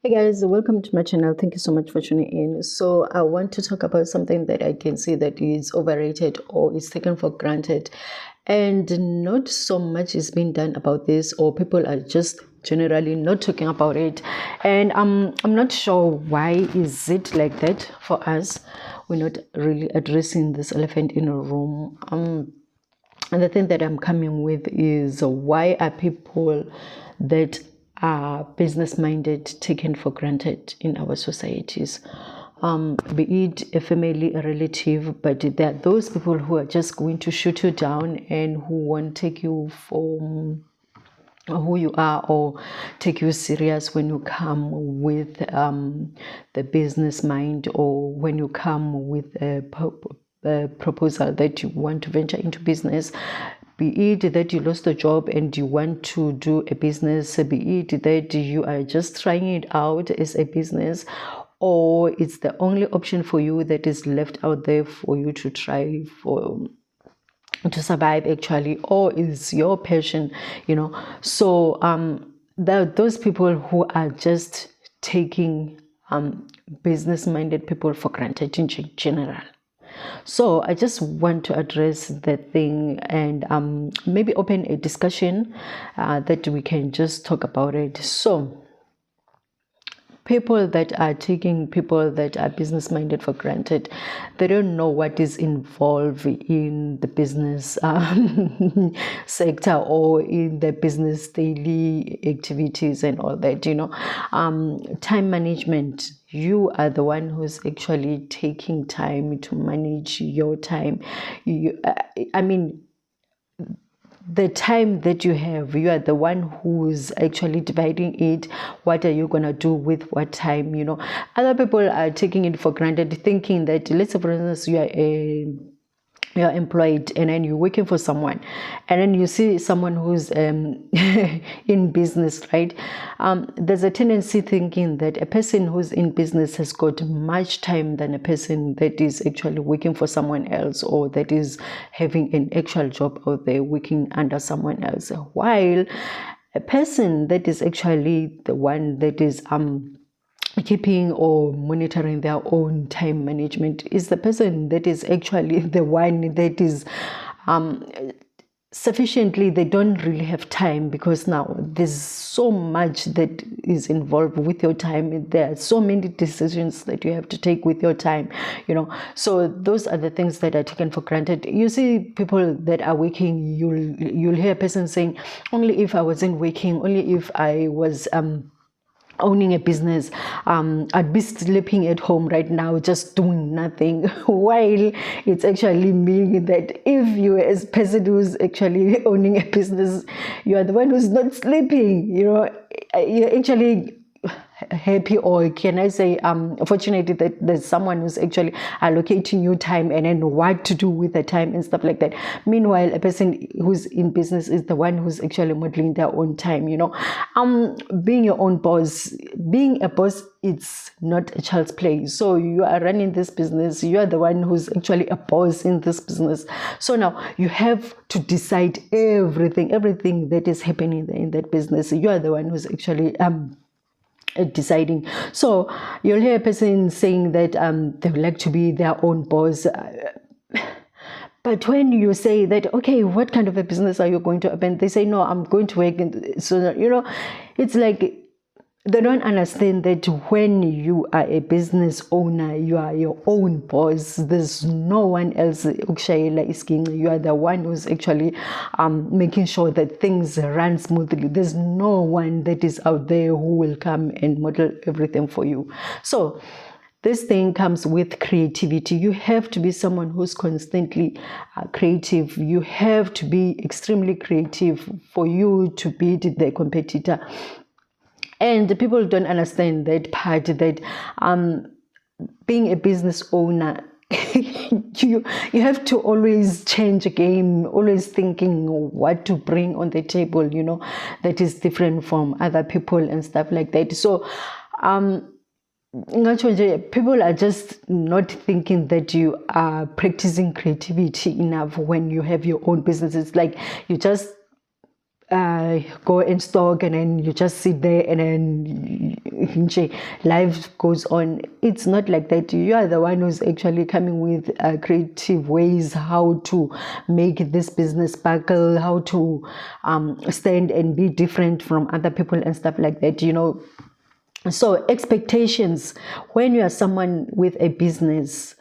Hey guys, welcome to my channel. Thank you so much for tuning in. So I want to talk about something that I can see that is overrated or is taken for granted, and not so much is being done about this, or people are just generally not talking about it. And I'm not sure why is it like that for us. We're not really addressing this elephant in a room. And the thing that I'm coming with is why are people that are business minded taken for granted in our societies? Be it a family, a relative, but there are those people who are just going to shoot you down and who won't take you for who you are or take you serious when you come with the business mind, or when you come with a proposal that you want to venture into business. Be it that you lost a job and you want to do a business, be it that you are just trying it out as a business, or it's the only option for you that is left out there for you to try for to survive actually, or is your passion. So there are those people who are just taking business minded people for granted in general. So I just want to address that thing and maybe open a discussion that we can just talk about it. So people that are taking people that are business minded for granted, they don't know what is involved in the business sector or in the business daily activities and all that. Time management. You are the one who's actually taking time to manage your time. The time that you have, you are the one who's actually dividing it. What are you going to do with what time? Other people are taking it for granted, thinking that, let's say for instance, you're employed and then you're working for someone, and then you see someone who's in business, right? There's a tendency thinking that a person who's in business has got much time than a person that is actually working for someone else, or that is having an actual job out there working under someone else, while a person that is actually the one that is keeping or monitoring their own time management is the person that is actually the one that is sufficiently, they don't really have time, because now there's so much that is involved with your time. There are so many decisions that you have to take with your time. So those are the things that are taken for granted. You see people that are working, you'll hear a person saying, only if I wasn't working, only if I was owning a business, I'd be sleeping at home right now just doing nothing. While it's actually meaning that if you, as a person who's actually owning a business, you are the one who's not sleeping. You're actually happy, or can I say fortunate that there's someone who's actually allocating you time and then what to do with the time and stuff like that. Meanwhile, a person who's in business is the one who's actually modeling their own time. Being your own boss, being a boss, it's not a child's play. So you are running this business, you are the one who's actually a boss in this business. So now you have to decide everything that is happening in that business. You are the one who's actually deciding. So you'll hear a person saying that they would like to be their own boss. But when you say that, okay, what kind of a business are you going to open? They say, no, I'm going to work. So, it's like they don't understand that when you are a business owner, you are your own boss. There's no one else. You are the one who's actually making sure that things run smoothly. There's no one that is out there who will come and model everything for you. So this thing comes with creativity. You have to be someone who's constantly creative. You have to be extremely creative for you to beat the competitor. And people don't understand that part, that being a business owner, you have to always change a game, always thinking what to bring on the table, that is different from other people and stuff like that. So people are just not thinking that you are practicing creativity enough when you have your own business. It's like you just go and stalk, and then you just sit there, and then life goes on. It's not like that. You are the one who's actually coming with creative ways how to make this business sparkle, how to stand and be different from other people and stuff like that, So expectations, when you are someone with a business,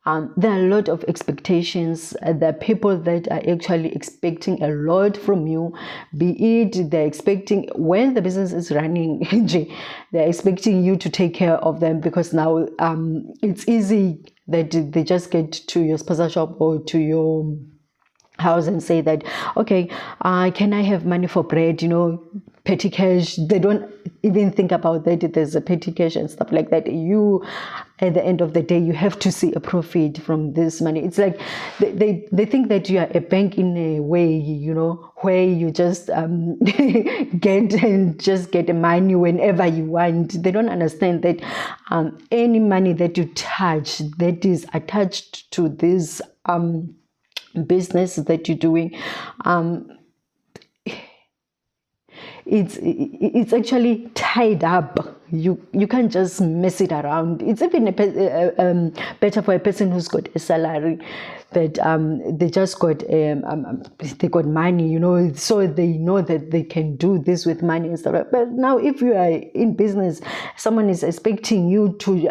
there are a lot of expectations. There are people that are actually expecting a lot from you, be it they're expecting, when the business is running, they're expecting you to take care of them, because now it's easy that they just get to your spaza shop or to your house and say that, okay, can I have money for bread, petty cash. They don't even think about that there's a petty cash and stuff like that. You, at the end of the day, you have to see a profit from this money. It's like they think that you are a bank in a way, where you just get money whenever you want. They don't understand that any money that you touch that is attached to this business that you're doing, it's actually tied up. You can't just mess it around. It's even better for a person who's got a salary, that they just got they got money, so they know that they can do this with money and stuff. But now, if you are in business, someone is expecting you to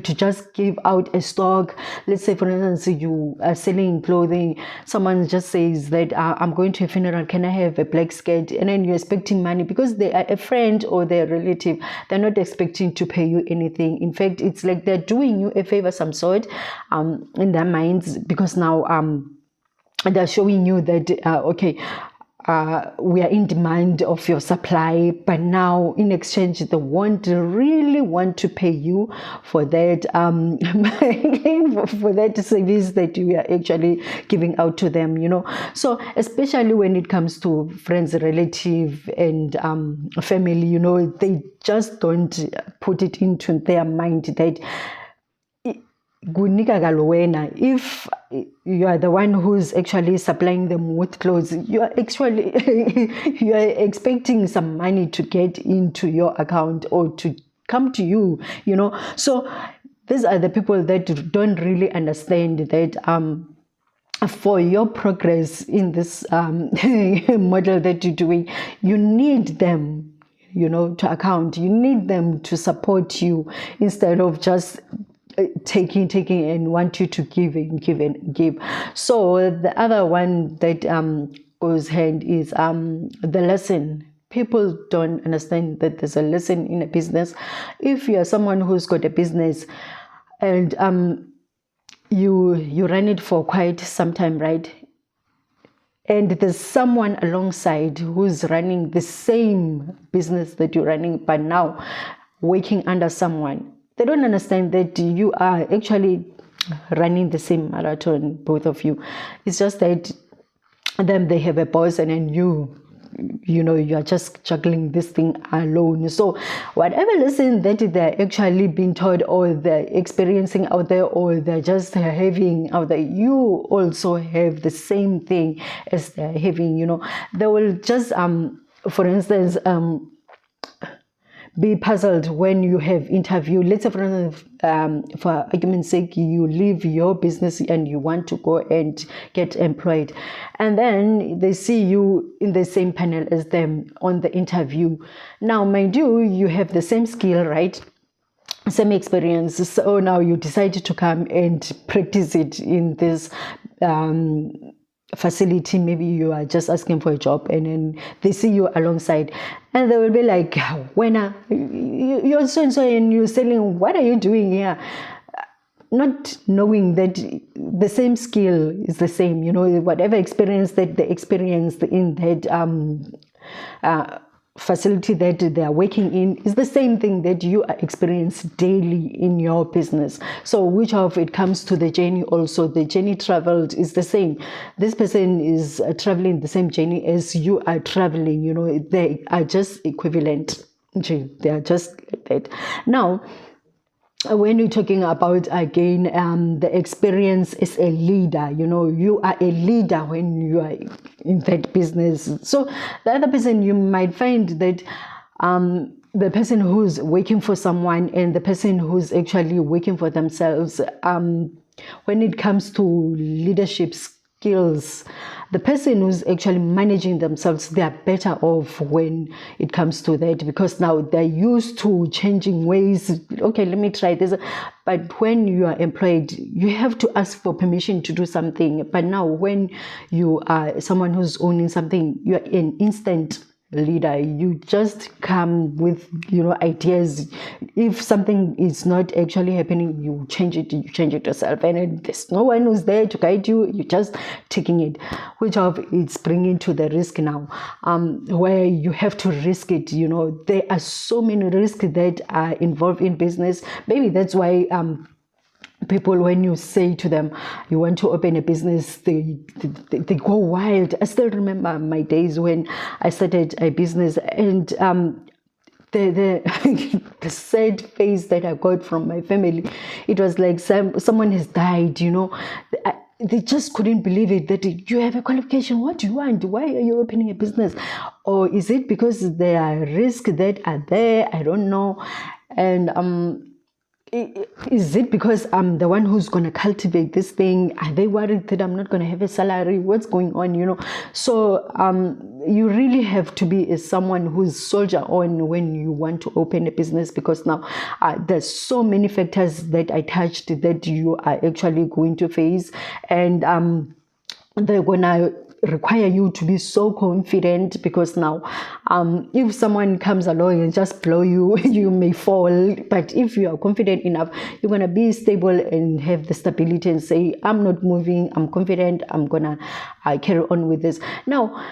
just give out a stock. Let's say, for instance, you are selling clothing. Someone just says that I'm going to a funeral. Can I have a black skirt? And then you're expecting money because they are a friend or they're a relative. They're not expecting to pay you anything. In fact, it's like they're doing you a favor, some sort, in their minds, because now they're showing you that okay, we are in demand of your supply, but now in exchange they really want to pay you for that for that service that you are actually giving out to them. So especially when it comes to friends, relative, and family, they just don't put it into their mind that if you are the one who's actually supplying them with clothes, you are actually you are expecting some money to get into your account or to come to you, So these are the people that don't really understand that for your progress in this model that you're doing, you need them, to account. You need them to support you instead of just taking and want you to give and give and give. So the other one that goes hand is the lesson. People don't understand that there's a lesson in a business. If you are someone who's got a business and you run it for quite some time, right? And there's someone alongside who's running the same business that you're running, but now working under someone. They don't understand that you are actually running the same marathon, both of you. It's just that them, they have a boss, and then you are just juggling this thing alone. So whatever lesson that they're actually being taught, or they're experiencing out there, or they're just having out there, you also have the same thing as they're having. They will just for instance be puzzled when you have interview. Let's say, for instance, for argument's sake, you leave your business and you want to go and get employed, and then they see you in the same panel as them on the interview. Now, mind you, you have the same skill, right? Same experience. So now you decide to come and practice it in this facility. Maybe you are just asking for a job, and then they see you alongside, and they will be like, when you're so and so, and you're selling, what are you doing here? Not knowing that the same skill is the same, whatever experience that they experienced in that facility that they are working in is the same thing that you are experiencing daily in your business. So which of it comes to the journey also, the journey traveled is the same. This person is traveling the same journey as you are traveling. They are just equivalent. They are just like that. Now, when you're talking about again the experience as a leader, you are a leader when you are in that business. So the other person, you might find that the person who's working for someone and the person who's actually working for themselves, when it comes to leadership skills, the person who's actually managing themselves, they are better off when it comes to that, because now they're used to changing ways. Okay, let me try this. But when you are employed, you have to ask for permission to do something. But now when you are someone who's owning something, you are an instant leader. You just come with ideas. If something is not actually happening, you change it yourself, and there's no one who's there to guide you. You're just taking it, which of it's bringing to the risk now, where you have to risk it. There are so many risks that are involved in business. Maybe that's why people, when you say to them you want to open a business, they go wild. I still remember my days when I started a business, and the the sad face that I got from my family, it was like someone has died. They just couldn't believe it, that you have a qualification. What do you want? Why are you opening a business? Or is it because there are risks that are there? I don't know. And is it because I'm the one who's going to cultivate this thing? Are they worried that I'm not going to have a salary? What's going on? So you really have to be someone who's soldier on when you want to open a business, because now there's so many factors that I touched that you are actually going to face, and they're gonna require you to be so confident, because now if someone comes along and just blow you, you may fall. But if you are confident enough, you're gonna be stable and have the stability and say, I'm not moving, I'm confident, I'm gonna carry on with this. Now,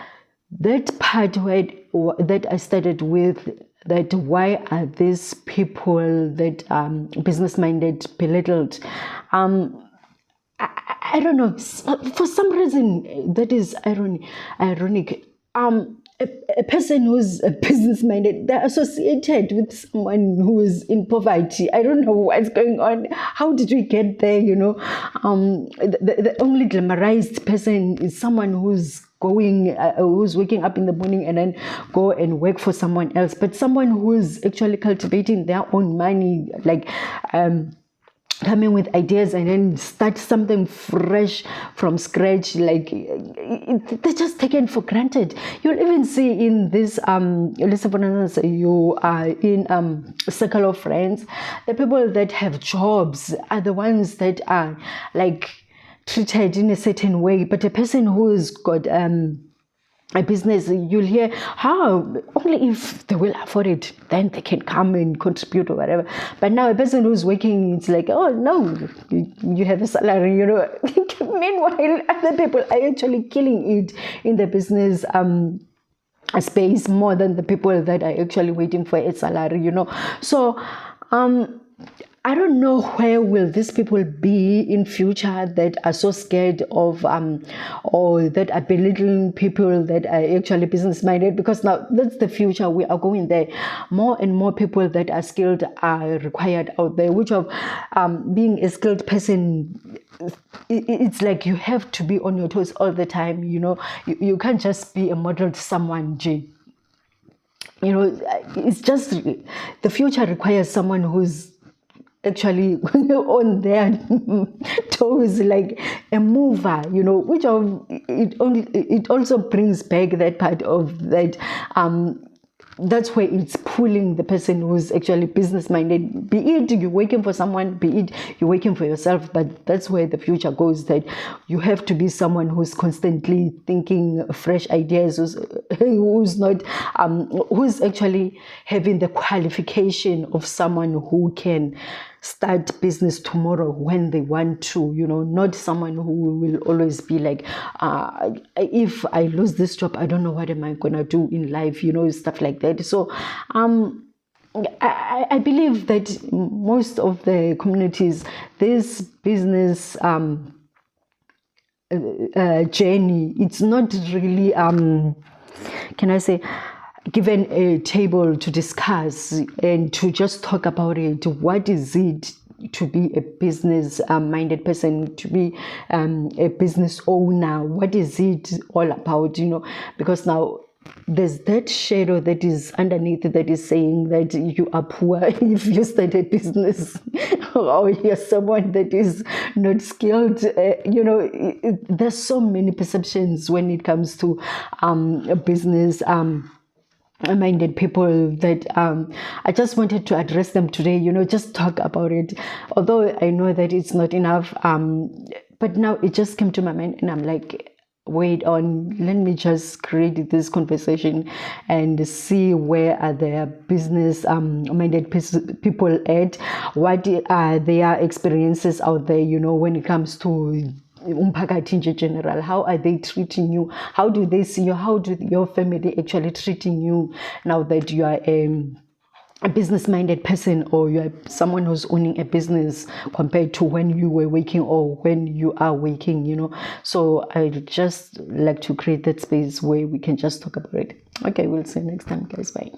that part that I started with, that why are these people that business-minded belittled? I don't know. For some reason, that is ironic. A person who's business-minded, they're associated with someone who is in poverty. I don't know what's going on. How did we get there? The only glamorized person is someone who's who's waking up in the morning and then go and work for someone else. But someone who's actually cultivating their own money, like coming with ideas and then start something fresh from scratch, like they're just taken for granted. You'll even see in this you are in a circle of friends, the people that have jobs are the ones that are like treated in a certain way. But a person who's got a business, you'll hear how only if they will afford it, then they can come and contribute or whatever. But now a person who's working, it's like, oh no, you have a salary. Meanwhile, other people are actually killing it in the business space more than the people that are actually waiting for a salary. So I don't know where will these people be in future that are so scared of or that are belittling people that are actually business minded, because now that's the future. We are going there. More and more people that are skilled are required out there, which of being a skilled person, it's like you have to be on your toes all the time. You can't just be a model to someone, G. It's just the future requires someone who's actually on their toes, like a mover, which it also brings back that part of that that's where it's pulling the person who's actually business minded, be it you're working for someone, be it you're working for yourself. But that's where the future goes, that you have to be someone who's constantly thinking fresh ideas, who's not who's actually having the qualification of someone who can start business tomorrow when they want to, not someone who will always be like, if I lose this job, I don't know what am I gonna do in life, stuff like that. So I believe that most of the communities, this business journey, it's not really can I say, given a table to discuss and to just talk about it. What is it to be a business minded person, to be a business owner? What is it all about? Because now there's that shadow that is underneath that is saying that you are poor if you start a business, or you're someone that is not skilled. There's so many perceptions when it comes to a business minded people that I just wanted to address them today, just talk about it. Although I know that it's not enough, but now it just came to my mind and I'm like, wait on, let me just create this conversation and see where are their business minded people at, what are their experiences out there, when it comes to umphakathi in general. How are they treating you? How do they see you? How do your family actually treating you now that you are a business-minded person, or you are someone who's owning a business, compared to when you were working or when you are working, So I just like to create that space where we can just talk about it. Okay, we'll see you next time, guys. Bye.